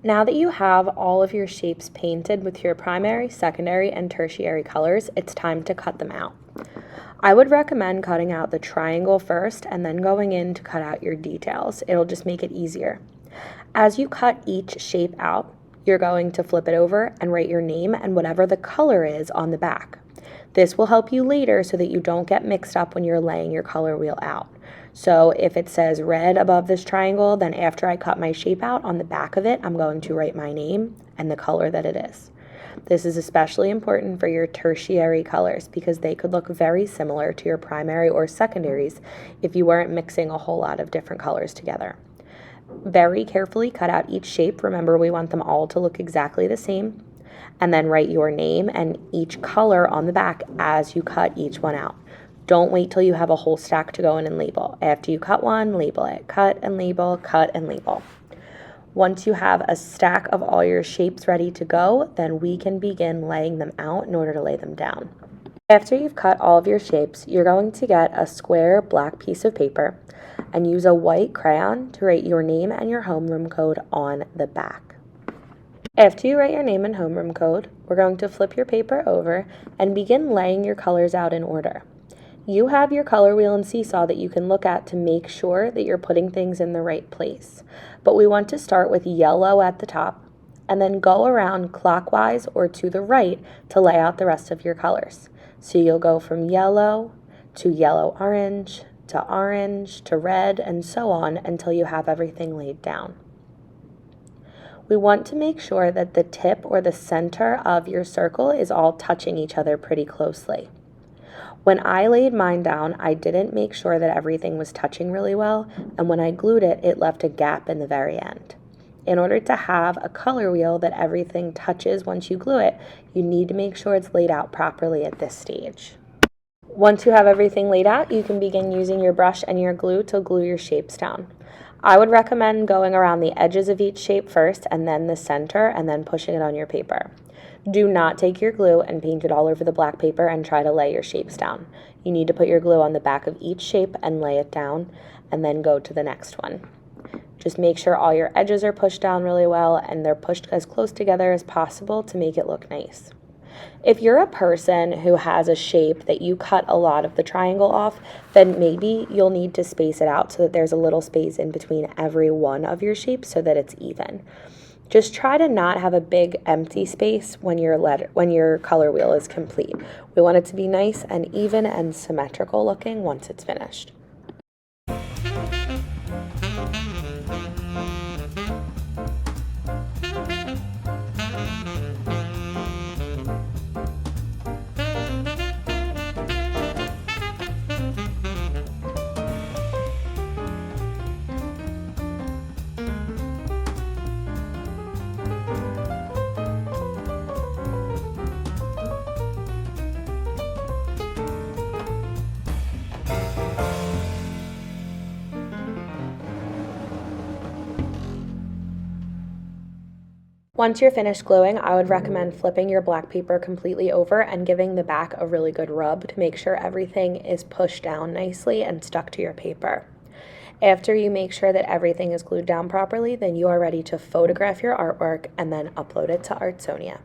Now that you have all of your shapes painted with your primary, secondary, and tertiary colors, it's time to cut them out. I would recommend cutting out the triangle first and then going in to cut out your details. It'll just make it easier. As you cut each shape out, you're going to flip it over and write your name and whatever the color is on the back. This will help you later so that you don't get mixed up when you're laying your color wheel out. So if it says red above this triangle, then after I cut my shape out on the back of it, I'm going to write my name and the color that it is. This is especially important for your tertiary colors because they could look very similar to your primary or secondaries if you weren't mixing a whole lot of different colors together. Very carefully cut out each shape. Remember, we want them all to look exactly the same. And then write your name and each color on the back as you cut each one out. Don't wait till you have a whole stack to go in and label. After you cut one, label it. Cut and label, cut and label. Once you have a stack of all your shapes ready to go, then we can begin laying them out in order to lay them down. After you've cut all of your shapes, you're going to get a square black piece of paper and use a white crayon to write your name and your homeroom code on the back. After you write your name and homeroom code, we're going to flip your paper over and begin laying your colors out in order. You have your color wheel and seesaw that you can look at to make sure that you're putting things in the right place. But we want to start with yellow at the top and then go around clockwise or to the right to lay out the rest of your colors. So you'll go from yellow to yellow-orange to red and so on until you have everything laid down. We want to make sure that the tip or the center of your circle is all touching each other pretty closely. When I laid mine down, I didn't make sure that everything was touching really well, and when I glued it, it left a gap in the very end. In order to have a color wheel that everything touches once you glue it, you need to make sure it's laid out properly at this stage. Once you have everything laid out, you can begin using your brush and your glue to glue your shapes down. I would recommend going around the edges of each shape first and then the center and then pushing it on your paper. Do not take your glue and paint it all over the black paper and try to lay your shapes down. You need to put your glue on the back of each shape and lay it down and then go to the next one. Just make sure all your edges are pushed down really well and they're pushed as close together as possible to make it look nice. If you're a person who has a shape that you cut a lot of the triangle off, then maybe you'll need to space it out so that there's a little space in between every one of your shapes so that it's even. Just try to not have a big empty space when your color wheel is complete. We want it to be nice and even and symmetrical looking once it's finished. Once you're finished gluing, I would recommend flipping your black paper completely over and giving the back a really good rub to make sure everything is pushed down nicely and stuck to your paper. After you make sure that everything is glued down properly, then you are ready to photograph your artwork and then upload it to Artsonia.